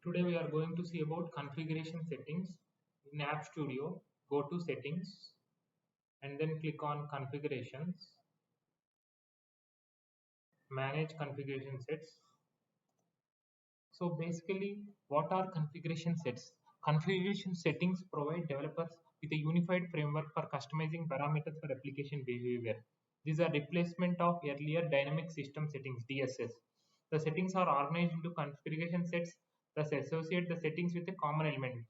Today we are going to see about configuration settings. In App Studio, go to settings and then click on configurations, manage configuration sets. So basically, what are configuration sets? Configuration settings provide developers with a unified framework for customizing parameters for application behavior. These are replacement of earlier dynamic system settings (DSS). The settings are organized into configuration sets, thus associate the settings with a common element,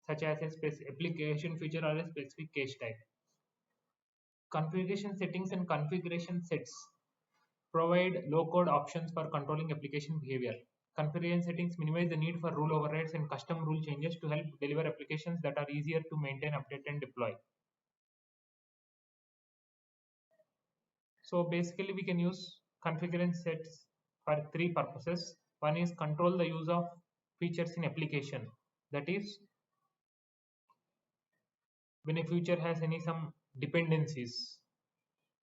such as a application feature or a specific case type. Configuration settings and configuration sets provide low-code options for controlling application behavior. Configuration settings minimize the need for rule overrides and custom rule changes to help deliver applications that are easier to maintain, update, and deploy. So basically, we can use configuration sets for three purposes. One is control the use of features in application. That is, when a feature has some dependencies.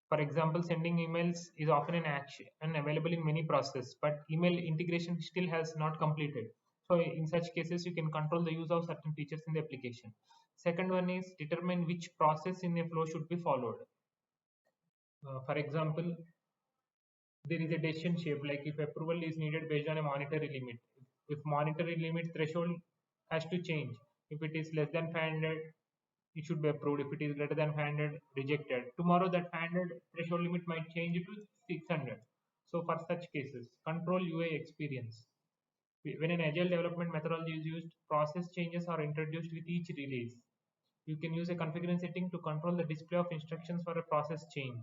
For example, sending emails is often an action and available in many processes, but email integration still has not completed. So in such cases, you can control the use of certain features in the application. Second one is determine which process in a flow should be followed. For example, there is a decision shape, like if approval is needed based on a monetary limit. If monetary limit threshold has to change, if it is less than 500, it should be approved. If it is greater than 500, rejected. Tomorrow that 500 threshold limit might change to 600. So for such cases, control UI experience. When an agile development methodology is used, process changes are introduced with each release. You can use a configuration setting to control the display of instructions for a process change.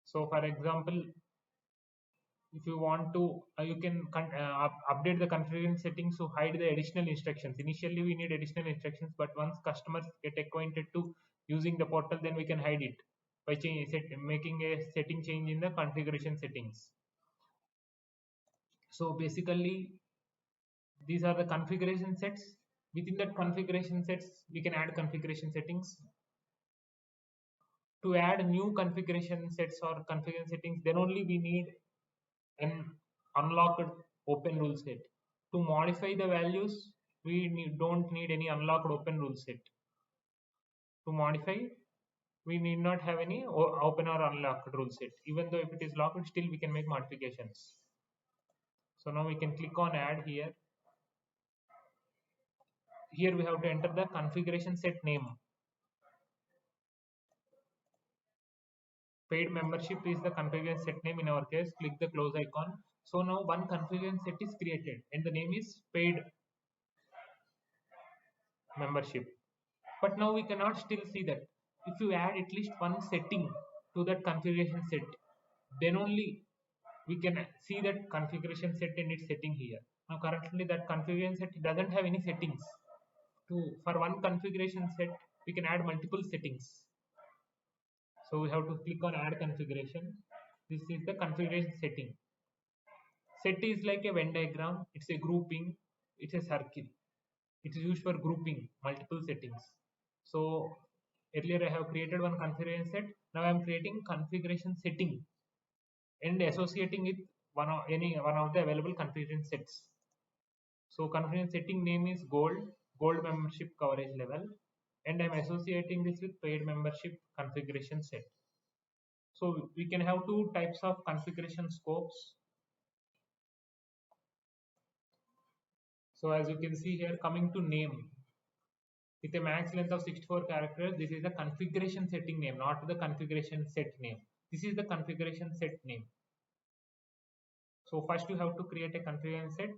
So for example, if you want to, you can update the configuration settings to hide the additional instructions. Initially we need additional instructions, but once customers get acquainted to using the portal, then we can hide it by making a setting change in the configuration settings. So basically, these are the configuration sets. Within that configuration sets, we can add configuration settings. To add new configuration sets or configuration settings, then only we need an unlocked open rule set. To modify the values, we don't need any unlocked open rule set. To modify, we need not have any open or unlocked rule set. Even though if it is locked, still we can make modifications. So now we can click on add here. Here we have to enter the configuration set name. Paid membership is the configuration set name in our case. Click the close icon. So now one configuration set is created and the name is paid membership. But now we cannot still see that. If you add at least one setting to that configuration set, then only we can see that configuration set and its setting here. Now currently that configuration set doesn't have any settings. For one configuration set, we can add multiple settings. So we have to click on add configuration. This is the configuration setting. Set is like a Venn diagram. It's a grouping. It's a circle. It is used for grouping multiple settings. So earlier I have created one configuration set. Now I am creating configuration setting and associating it one of the available configuration sets. So configuration setting name is gold membership coverage level, and I am associating this with paid membership configuration set. So we can have two types of configuration scopes. So as you can see here, coming to name, with a max length of 64 characters, this is the configuration setting name, not the configuration set name. This is the configuration set name. So first you have to create a configuration set.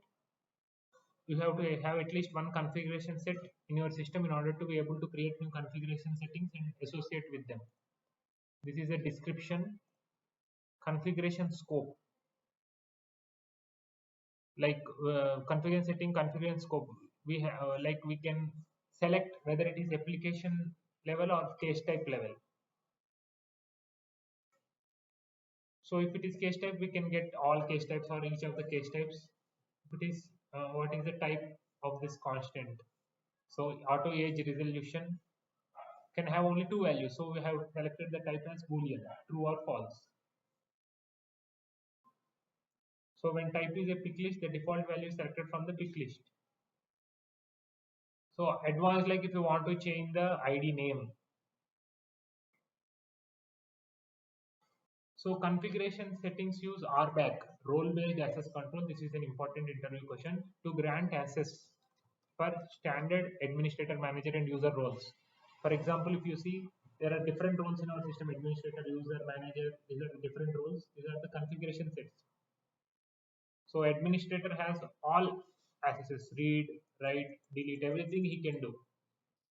You have to have at least one configuration set in your system in order to be able to create new configuration settings and associate with them. This is a description. Configuration scope, like configuration setting, configuration scope. We have like we can select whether it is application level or case type level. So if it is case type, we can get all case types or each of the case types. If it is what is the type of this constant? So auto age resolution can have only two values. So we have selected the type as boolean, true or false. So when type is a pick list, the default value is selected from the pick list. So advanced, like if you want to change the ID name. So configuration settings use RBAC, role-based access control. This is an important interview question to grant access for standard administrator, manager, and user roles. For example, if you see there are different roles in our system: administrator, user, manager. These are the different roles. These are the configuration sets. So administrator has all accesses: read, write, delete, everything he can do.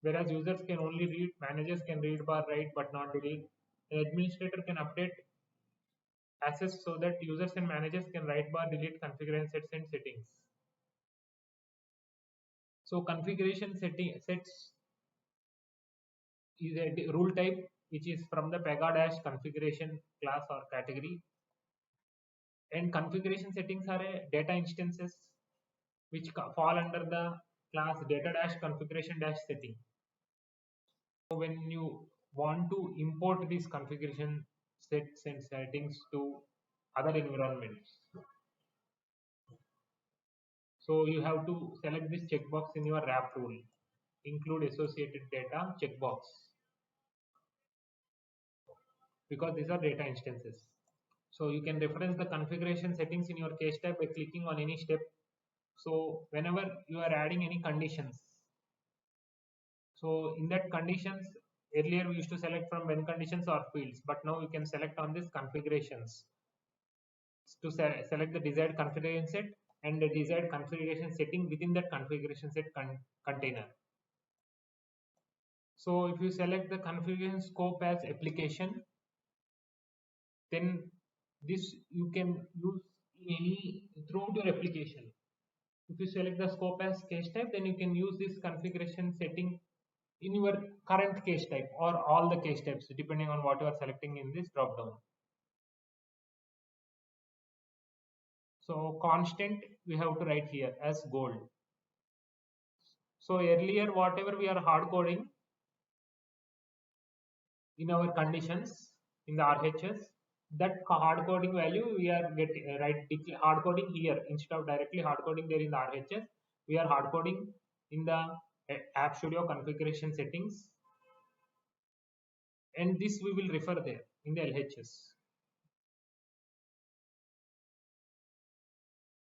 Whereas users can only read, managers can read bar write but not delete. The administrator can update access so that users and managers can write bar delete configuration sets and settings. So configuration setting sets is a rule type which is from the pega dash configuration class or category, and configuration settings are a data instances which fall under the class data dash configuration dash setting. So when you want to import these configuration sets and settings to other environments, so you have to select this checkbox in your wrap rule, include associated data checkbox, because these are data instances. So you can reference the configuration settings in your case type by clicking on any step. So whenever you are adding any conditions, so in that conditions, earlier we used to select from when conditions or fields, but now you can select on this configurations to select the desired configuration set and the desired configuration setting within that configuration set container. So if you select the configuration scope as application, then this you can use in any throughout your application. If you select the scope as case type, then you can use this configuration setting in your current case type or all the case types depending on what you are selecting in this drop down. So constant we have to write here as gold. So earlier whatever we are hard coding in our conditions in the RHS, that hard coding value we are getting hard coding here instead of directly hard coding there in the RHS. We are hard coding in the App Studio configuration settings, and this we will refer there in the LHS.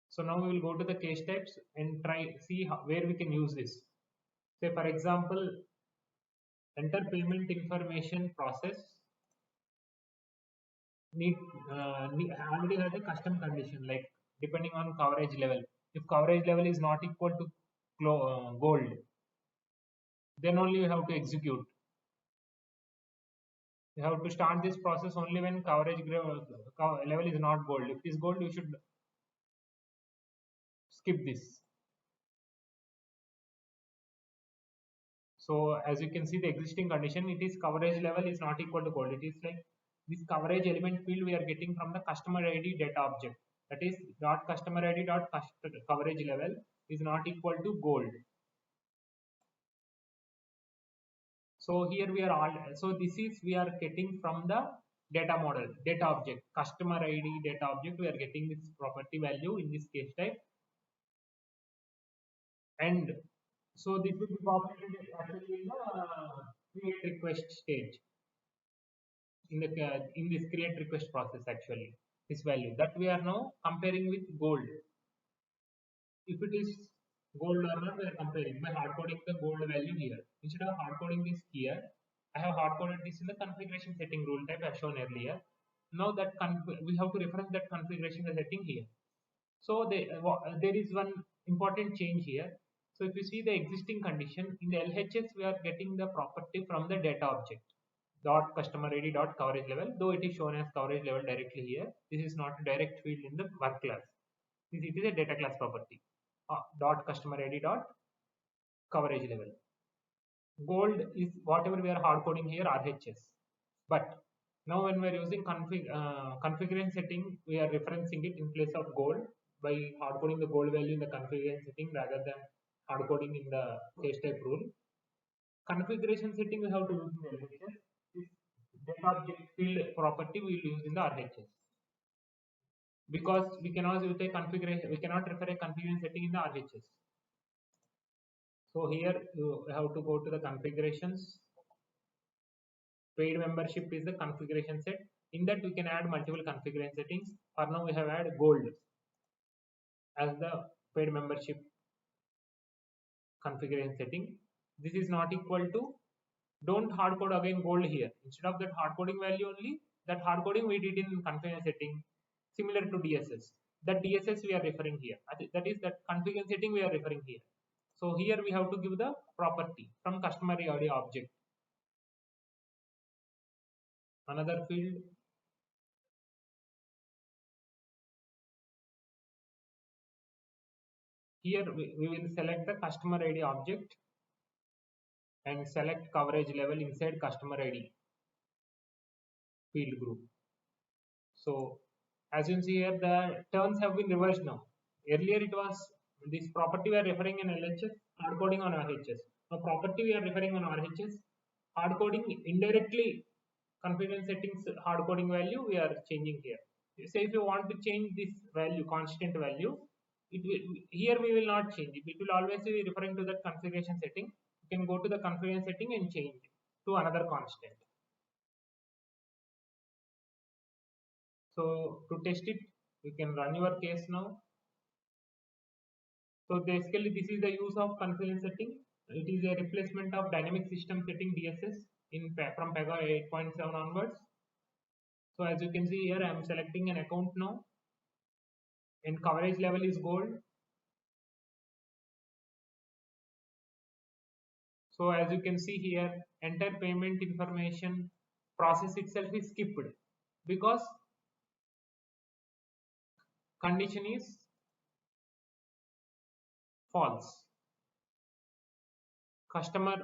So now we will go to the case types and try see where we can use this. Say for example, enter payment information process need, already has a custom condition like depending on coverage level. If coverage level is not equal to gold, then only you have to execute. You have to start this process only when coverage level is not gold. If it is gold, you should skip this. So as you can see the existing condition, it is coverage level is not equal to gold. It is like this coverage element field we are getting from the customer ID data object. That is dot customer ID dot coverage level is not equal to gold. So here we are all, so this is we are getting from the data model, data object, customer ID data object. We are getting this property value in this case type, and so this will be populated actually in the create request stage in this create request process actually this value that we are now comparing with gold. If it is gold or not, we are comparing by hard coding the gold value here. Instead of hard coding this here, I have hard coded this in the configuration setting rule type as shown earlier. Now that we have to reference that configuration setting here. So there is one important change here. So if you see the existing condition in the LHS, we are getting the property from the data object dot customer ID dot coverage level, though it is shown as coverage level directly here. This is not a direct field in the work class. It is a data class property. Dot customer ID dot coverage level. Gold is whatever we are hard coding here RHS. But now when we are using configuration setting, we are referencing it in place of gold by hard coding the gold value in the configuration setting rather than hard coding in the case type rule. Configuration setting we have to use in the LHS. This data object field property we will use in the RHS. because we cannot use a configuration, we cannot refer a configuration setting in the RHS. So here you have to go to the configurations. Paid membership is the configuration set. In that we can add multiple configuration settings. For now we have added gold as the paid membership configuration setting. This is not equal to, don't hard code again gold here. Instead of that hard coding value only, that hard coding we did in configuration setting similar to DSS. That DSS we are referring here. That is that configuration setting we are referring here. So here we have to give the property from customer ID object. Another field, here we will select the customer ID object and select coverage level inside customer ID field group. So as you can see here, the terms have been reversed now. Earlier it was this property we are referring in LHS, hard coding on RHS. Now property we are referring on RHS, hard coding indirectly confidence settings hard coding value we are changing here. Say if you want to change this value, constant value, it will, here we will not change it. It will always be referring to that configuration setting. You can go to the configuration setting and change to another constant. So to test it, you can run your case now. So basically this is the use of configuration setting. It is a replacement of dynamic system setting DSS in from Pega 8.7 onwards. So as you can see here, I am selecting an account now and coverage level is gold. So as you can see here, enter payment information process itself is skipped because condition is false. Customer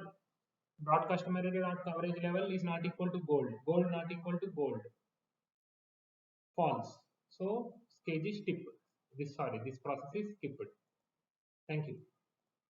dot customer ID dot coverage level is not equal to gold. Gold not equal to gold. False. So stage is skipped. This process is skipped. Thank you.